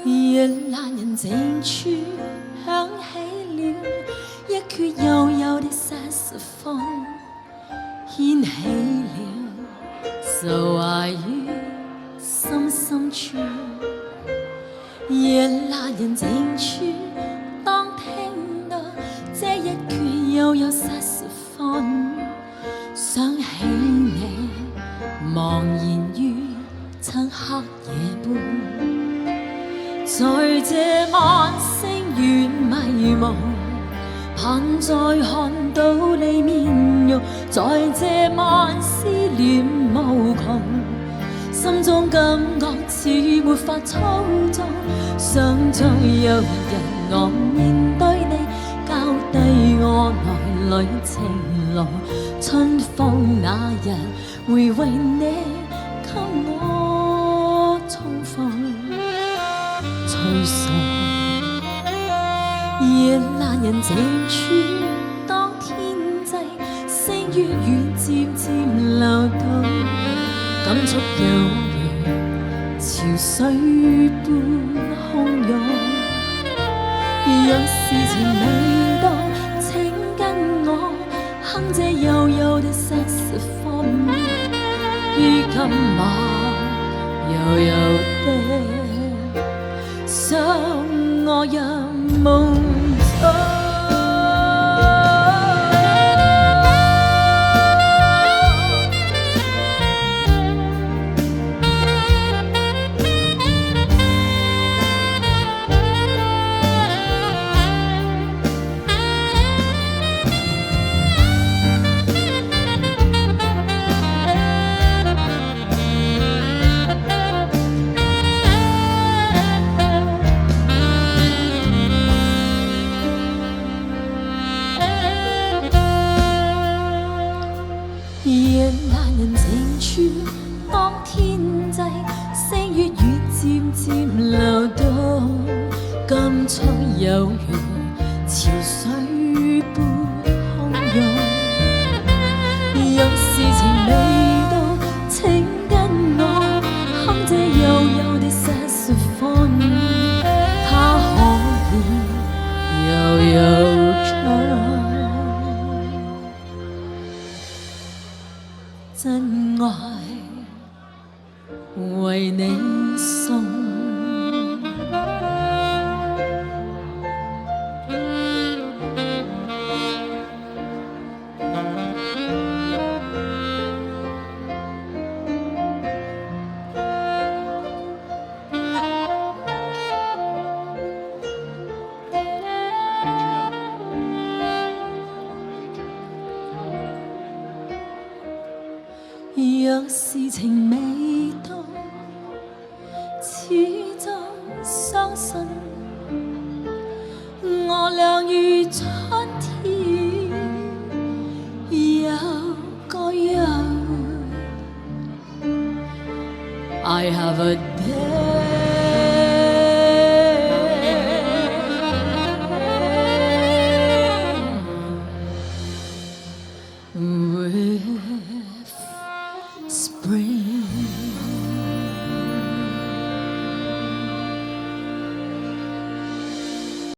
夜闌人靜處響起了一闕悠悠的薩克風，掀起了愁懷於心深處。夜闌人靜處，當聽到這一闕悠悠薩克風，想起你茫然於漆黑夜半。在這晚星月迷蒙，盼再看到你面容。在這晚思戀無窮，心中感覺似沒法操縱。想再有人我面對你，交低我來旅程路。春風那日會為你給我重逢。吹送夜闌人靜處，當天際星月雨漸漸流動，感觸有如潮水般洶湧。若是情未到，請跟我哼這悠悠的薩克風，於今晚悠悠的想我入夢中。夜闌人靜處，當天際星月雨漸漸流動，感觸有如潮水般洶湧。若是情未到，請跟我哼這悠悠的薩克風，它可以悠悠唱真愛為你送。若是情未到，始終相信我倆如春天有個約會。I have a day